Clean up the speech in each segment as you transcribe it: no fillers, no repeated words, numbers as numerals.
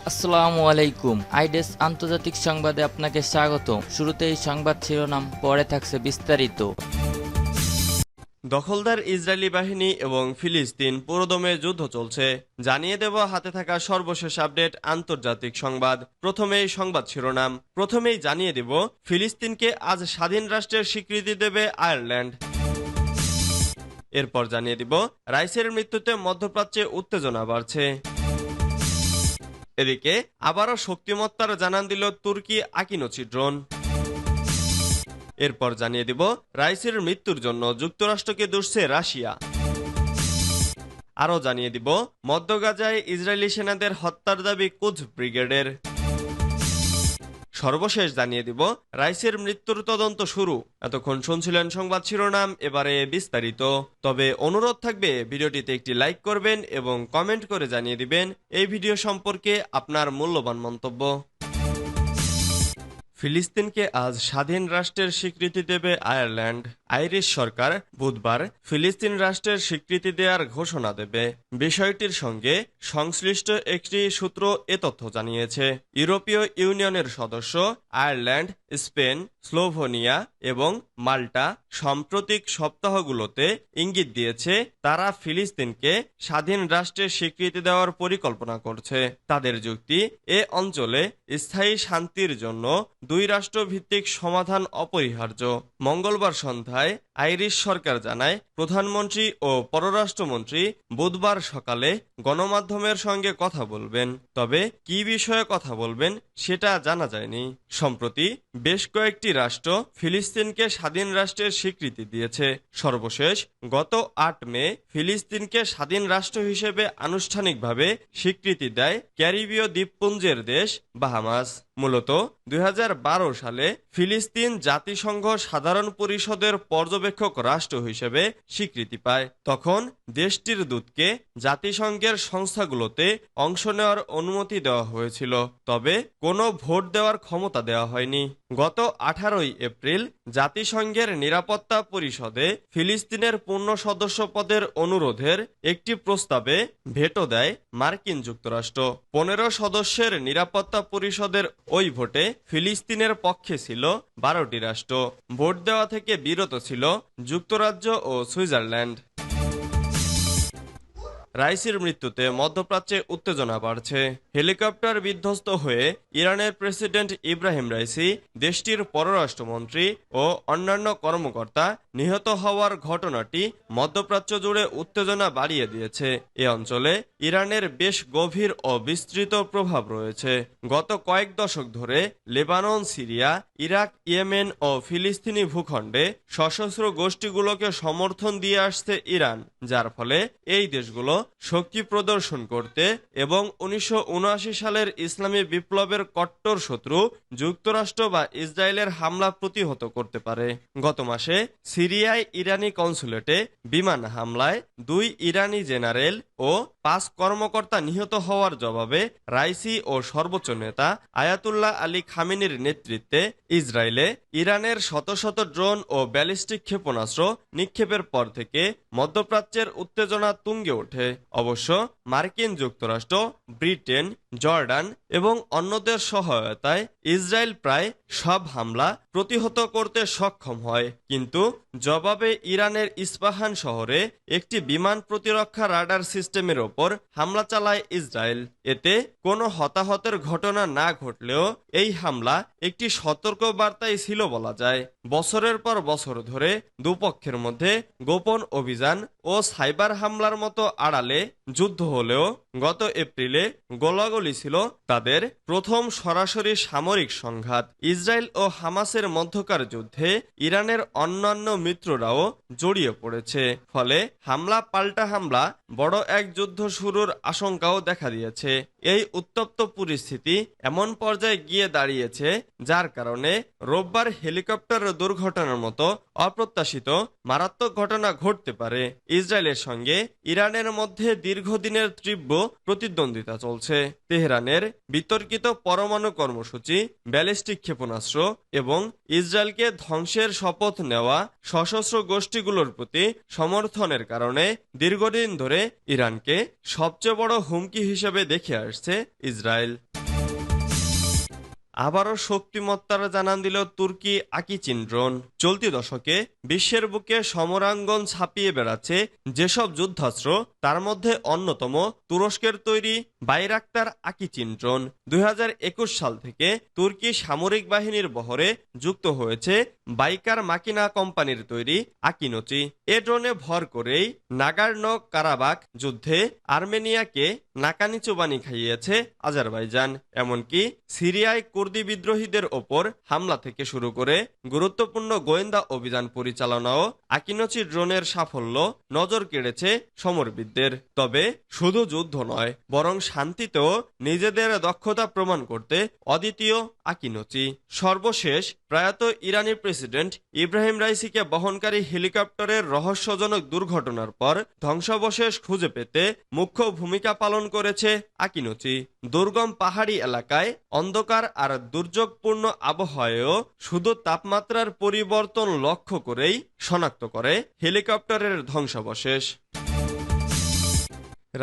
আসসালামু আলাইকুম। আইডেস আন্তর্জাতিক সংবাদে আপনাকে স্বাগত। শুরুতেই সংবাদ শিরোনাম, পরে থাকছে বিস্তারিত। দখলদার ইসরায়েলি বাহিনী এবং ফিলিস্তিন পুরোদমে যুদ্ধ চলছে, জানিয়ে দেব হাতে থাকা সর্বশেষ আপডেট আন্তর্জাতিক সংবাদ। প্রথমেই সংবাদ শিরোনাম, প্রথমেই জানিয়ে দেব ফিলিস্তিনকে আজ স্বাধীন রাষ্ট্রের স্বীকৃতি দেবে আয়ারল্যান্ড। এরপর জানিয়ে দিব রাইসের মৃত্যুতে মধ্যপ্রাচ্যে উত্তেজনা বাড়ছে। এদিকে আবারও শক্তিমত্তার জানান দিল তুর্কি আকিনোচি ড্রোন। এরপর জানিয়ে দিব রাইসের মৃত্যুর জন্য যুক্তরাষ্ট্রকে দুষছে রাশিয়া। আরও জানিয়ে দিব মধ্য গাজায় ইসরায়েলি সেনাদের হত্যার দাবি কুদস ব্রিগেডের। সর্বশেষ জানিয়ে দিব রাইসের মৃত্যুর তদন্ত শুরু। এতক্ষণ শুনছিলেন সংবাদ শিরোনাম, এবারে বিস্তারিত। তবে অনুরোধ থাকবে ভিডিওটিতে একটি লাইক করবেন এবং কমেন্ট করে জানিয়ে দিবেন এই ভিডিও সম্পর্কে আপনার মূল্যবান মন্তব্য। ফিলিস্তিনকে আজ স্বাধীন রাষ্ট্রের স্বীকৃতি দেবে আয়ারল্যান্ড। আইরিশ সরকার বুধবার ফিলিস্তিন রাষ্ট্রের স্বীকৃতি দেওয়ার ঘোষণা দেবে। বিষয়টির সঙ্গে সংশ্লিষ্ট একটি সূত্র এ তথ্য জানিয়েছে। ইউরোপীয় ইউনিয়নের সদস্য আয়ারল্যান্ড, স্পেন, স্লোভেনিয়া এবং মাল্টা সাম্প্রতিক সপ্তাহগুলোতে ইঙ্গিত দিয়েছে তারা ফিলিস্তিনকে স্বাধীন রাষ্ট্রের স্বীকৃতি দেওয়ার পরিকল্পনা করছে। তাদের যুক্তি, এ অঞ্চলে স্থায়ী শান্তির জন্য দুই রাষ্ট্র ভিত্তিক সমাধান অপরিহার্য। মঙ্গলবার সন্ধ্যায় আইরিশ সরকার জানায় প্রধানমন্ত্রী ও পররাষ্ট্রমন্ত্রী বুধবার সকালে গণমাধ্যমের সঙ্গে কথা বলবেন। তবে কি বিষয়ে কথা বলবেন সেটা জানা যায়নি। সম্প্রতি বেশ কয়েকটি রাষ্ট্র ফিলিস্তিনকে স্বাধীন রাষ্ট্রের স্বীকৃতি দিয়েছে। সর্বশেষ গত ৮ মে ফিলিস্তিনকে স্বাধীন রাষ্ট্র হিসেবে আনুষ্ঠানিকভাবে স্বীকৃতি দেয় ক্যারিবীয় দ্বীপপুঞ্জের দেশ বাহামাস। মূলত ২০১২ সালে ফিলিস্তিন জাতিসংঘ সাধারণ পরিষদের পর্যবেক্ষক রাষ্ট্র হিসেবে স্বীকৃতি পায়। তখন দেশটির দূতকে জাতিসংঘের সংস্থাগুলোতে অংশ নেওয়ার অনুমতি দেওয়া হয়েছিল, তবে কোনো ভোট দেওয়ার ক্ষমতা দেওয়া হয়নি। গত ১৮ এপ্রিল জাতিসংঘের নিরাপত্তা পরিষদে ফিলিস্তিনের পূর্ণ সদস্য পদের অনুরোধের একটি প্রস্তাবে ভেটো দেয় মার্কিন যুক্তরাষ্ট্র। ১৫ সদস্যের নিরাপত্তা পরিষদের ওই ভোটে ফিলিস্তিনের পক্ষে ছিল ১২টি রাষ্ট্র। ভোট দেওয়া থেকে বিরত ছিল যুক্তরাজ্য ও সুইজারল্যান্ড। রাইসির মৃত্যুতে মধ্যপ্রাচ্যে উত্তেজনা বাড়ছে। হেলিকপ্টার বিধ্বস্ত হয়ে ইরানের প্রেসিডেন্ট ইব্রাহিম রাইসি, দেশটির পররাষ্ট্রমন্ত্রী ও অন্যান্য কর্মকর্তা নিহত হওয়ার ঘটনাটি মধ্যপ্রাচ্য জুড়ে উত্তেজনা বাড়িয়ে দিয়েছে। এ অঞ্চলে ইরানের বেশ গভীর ও বিস্তৃত প্রভাব রয়েছে। গত কয়েক দশক ধরে লেবানন, সিরিয়া, ইরাক, ইয়েমেন ও ফিলিস্তিনি ভূখণ্ডে সশস্ত্র গোষ্ঠীগুলোকে সমর্থন দিয়ে আসছে ইরান, যার ফলে এই দেশগুলো শক্তি প্রদর্শন করতে এবং ১৯৭৯ সালের ইসলামী বিপ্লবের কট্টর শত্রু যুক্তরাষ্ট্র বা ইসরায়েলের হামলা প্রতিহত করতে পারে। গত মাসে সিরিয়ায় ইরানি কনসুলেটে বিমান হামলায় ২ ইরানি জেনারেল ও ৫ কর্মকর্তা নিহত হওয়ার জবাবে রাইসি ও সর্বোচ্চ নেতা আয়াতুল্লাহ আলী খামেনির নেতৃত্বে ইসরায়েলে ইরানের শত শত ড্রোন ও ব্যালিস্টিক ক্ষেপণাস্ত্র নিক্ষেপের পর থেকে মধ্যপ্রাচ্যের উত্তেজনা তুঙ্গে ওঠে। অবশ্য মার্কিন যুক্তরাষ্ট্র, ব্রিটেন, জর্ডান এবং অন্যদের সহায়তায় ইসরায়েল প্রায় সব হামলা প্রতিহত করতে সক্ষম হয়, কিন্তু জবাবে ইরানের ইস্পাহান শহরে একটি বিমান প্রতিরক্ষা রাডার সিস্টেমের ওপর হামলা চালায় ইসরায়েল। এতে কোনো হতাহতের ঘটনা না ঘটলেও এই হামলা একটি সতর্ক বার্তাই ছিল বলা যায়। বছরের পর বছর ধরে দুপক্ষের মধ্যে গোপন অভিযান ও সাইবার হামলার মতো আড়ালে যুদ্ধ হলেও গত এপ্রিলে গোলাগুলি ছিল তাদের প্রথম সরাসরি সামরিক সংঘাত। ইসরায়েল ও হামাসের মধ্যকার যুদ্ধে ইরানের অন্যান্য মিত্ররাও জড়িয়ে পড়েছে, ফলে হামলা পাল্টা হামলা বড় এক যুদ্ধ শুরুর আশঙ্কাও দেখা দিয়েছে। এই উত্তপ্ত পরিস্থিতি এমন পর্যায়ে গিয়ে দাঁড়িয়েছে যার কারণে রোববার হেলিকপ্টার দুর্ঘটনার মতো অপ্রত্যাশিত মারাত্মক ঘটনা ঘটতে পারে। ইসরায়েলের সঙ্গে ইরানের মধ্যে দীর্ঘদিনের তীব্র প্রতিদ্বন্দ্বিতা চলছে। তেহরানের বিতর্কিত পরমাণু কর্মসূচি, ব্যালিস্টিক ক্ষেপণাস্ত্র এবং ইসরায়েলকে ধ্বংসের শপথ নেওয়া সশস্ত্র গোষ্ঠীগুলোর প্রতি সমর্থনের কারণে দীর্ঘদিন ধরে ইরানকে সবচেয়ে বড় হুমকি হিসেবে দেখে আসছে ইসরায়েল। আবারও শক্তিমত্তার জানান দিল তুর্কি আকিচিন ড্রোন। চলতি দশকে বিশ্বের বুকে সমরাঙ্গন ছাপিয়ে বেড়াচ্ছে যেসব যুদ্ধাস্ত্র, তার মধ্যে অন্যতম তুরস্কের তৈরি বাইরাক্তার আকিচিন ড্রোন। 2021 সাল থেকে তুর্কি সামরিক বাহিনীর বহরে যুক্ত হয়েছে বাইকার মাকিনা কোম্পানির তৈরি আকিনোচি। এ ড্রোনে ভর করেই নাগার্নো কারাবাখ যুদ্ধে আর্মেনিয়াকে নাকানিচুবানি খাইয়েছে আজারবাইজান। এমনকি সিরিয়ায় কুর্দি বিদ্রোহীদের ওপর হামলা থেকে শুরু করে গুরুত্বপূর্ণ গোয়েন্দা অভিযান পরিচালনাও আকিনোচি ড্রোনের সাফল্য নজর কেড়েছে সমরবিদদের। তবে শুধু যুদ্ধ নয়, বরং শান্তিতেও নিজেদের দক্ষতা প্রমাণ করতে অদ্বিতীয় আকিনোচি। সর্বশেষ প্রয়াত ইরানি প্রেসিডেন্ট ইব্রাহিম রাইসিকে বহনকারী হেলিকপ্টারের রহস্যজনক দুর্ঘটনার পর ধ্বংসাবশেষ খুঁজে পেতে মুখ্য ভূমিকা পালন করেছে আকিনোচি। দুর্গম পাহাড়ি এলাকায় অন্ধকার আর দুর্যোগপূর্ণ আবহাওয়ায়ও শুধু তাপমাত্রার পরিবর্তন লক্ষ্য করেই শনাক্ত করে হেলিকপ্টারের ধ্বংসাবশেষ।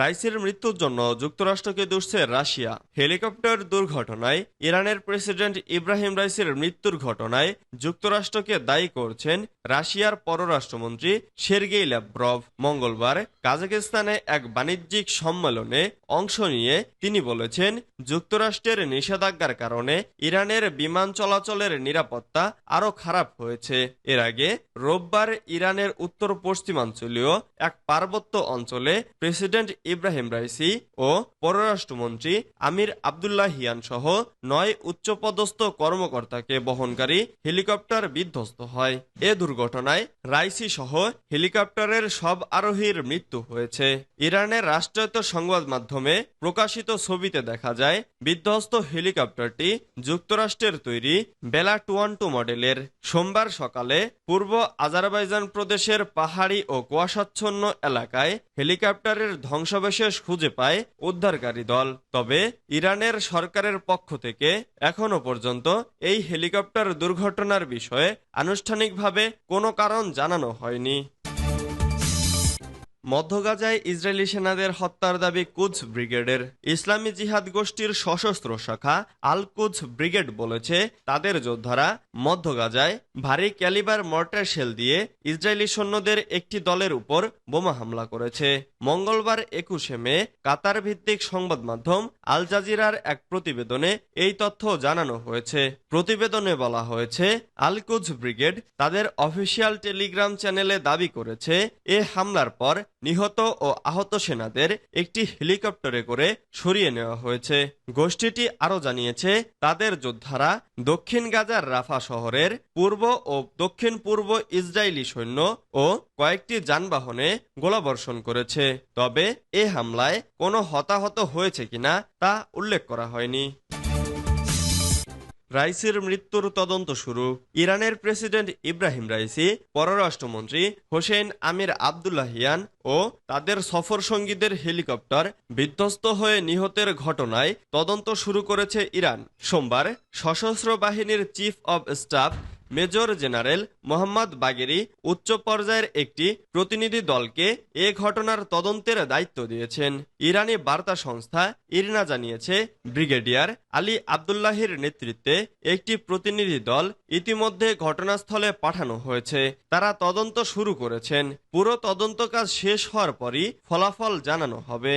রাইসির মৃত্যুর জন্য যুক্তরাষ্ট্রকে দুষছে রাশিয়া। হেলিকপ্টার দুর্ঘটনায় ইরানের প্রেসিডেন্ট ইব্রাহিম রাইসির মৃত্যুর ঘটনায় যুক্তরাষ্ট্রকে দায়ী করছেন রাশিয়ার পররাষ্ট্রমন্ত্রী সের্গেই ল্যাভরভ। মঙ্গলবার কাজাখস্তানে এক বাণিজ্যিক সম্মেলনে অংশ নিয়ে তিনি বলেছেন, যুক্তরাষ্ট্রের নিষেধাজ্ঞার কারণে ইরানের বিমান চলাচলের নিরাপত্তা আরও খারাপ হয়েছে। এর আগে রোববার ইরানের উত্তর পশ্চিমাঞ্চলীয় এক পার্বত্য অঞ্চলে প্রেসিডেন্ট ইব্রাহিম রাইসি ও পররাষ্ট্রমন্ত্রী আমির আবদুল্লাহিয়ান সহ 9 উচ্চপদস্থ কর্মকর্তাকে বহনকারী হেলিকপ্টার বিধ্বস্ত হয়। এ দুর্ঘটনায় রাইসি সহ হেলিকপ্টারের সব আরোহীর মৃত্যু হয়েছে। ইরানের রাষ্ট্রায়ত্ত সংবাদ মাধ্যমে প্রকাশিত ছবিতে দেখা যায় বিধ্বস্ত হেলিকপ্টারটি যুক্তরাষ্ট্রের তৈরি বেলা 212 মডেলের। সোমবার সকালে পূর্ব আজারবাইজান প্রদেশের পাহাড়ি ও কুয়াশাচ্ছন্ন এলাকায় হেলিকপ্টারের ধ্বংসাবশেষ খুঁজে পায় উদ্ধারকারী দল। তবে ইরানের সরকারের পক্ষ থেকে এখনো পর্যন্ত এই হেলিকপ্টার দুর্ঘটনার বিষয়ে আনুষ্ঠানিকভাবে কোনো কারণ জানানো হয়নি। মধ্য গাজায় ইসরায়েলি সেনাদের হত্যার দাবি কুদস ব্রিগেডের। ইসলামী জিহাদ গোষ্ঠীর সশস্ত্র শাখা আল কুদস ব্রিগেড বলেছে, তাদের যোদ্ধারা মধ্য গাজায় ভারী ক্যালিবার মর্টার শেল দিয়ে ইসরায়েলি সৈন্যদের একটি দলের উপর বোমা হামলা করেছে। মঙ্গলবার 21 মে কাতার ভিত্তিক সংবাদ মাধ্যম আল জাজিরার এক প্রতিবেদনে এই তথ্য জানানো হয়েছে। প্রতিবেদনে বলা হয়েছে, আল কুদস ব্রিগেড তাদের অফিসিয়াল টেলিগ্রাম চ্যানেলে দাবি করেছে, এ হামলার পর নিহত ও আহত সেনাদের একটি হেলিকপ্টারে করে সরিয়ে নেওয়া হয়েছে। গোষ্ঠীটি আরও জানিয়েছে, তাদের যোদ্ধারা দক্ষিণ গাজার রাফা শহরের পূর্ব ও দক্ষিণ পূর্ব ইসরায়েলি সৈন্য ও কয়েকটি যানবাহনে গোলাবর্ষণ করেছে। তবে এ হামলায় কোনো হতাহত হয়েছে কিনা তা উল্লেখ করা হয়নি। রাইসির মৃত্যুর তদন্ত শুরু। ইরানের প্রেসিডেন্ট ইব্রাহিম রাইসি, পররাষ্ট্রমন্ত্রী হোসেইন আমির আবদুল্লাহিয়ান ও তাদের সফর সঙ্গীদের হেলিকপ্টার বিধ্বস্ত হয়ে নিহতের ঘটনায় তদন্ত শুরু করেছে ইরান। সোমবার সশস্ত্র বাহিনীর chief of staff major general Mohammad বাগেরি উচ্চ পর্যায়ের একটি প্রতিনিধি দলকে এ ঘটনার তদন্তের দায়িত্ব দিয়েছেন। ইরানি বার্তা সংস্থা ইরনা জানিয়েছে, ব্রিগেডিয়ার আলী আবদুল্লাহির নেতৃত্বে একটি প্রতিনিধি দল ইতিমধ্যে ঘটনাস্থলে পাঠানো হয়েছে। তারা তদন্ত শুরু করেছেন। পুরো তদন্ত কাজ শেষ হওয়ার পরই ফলাফল জানানো হবে।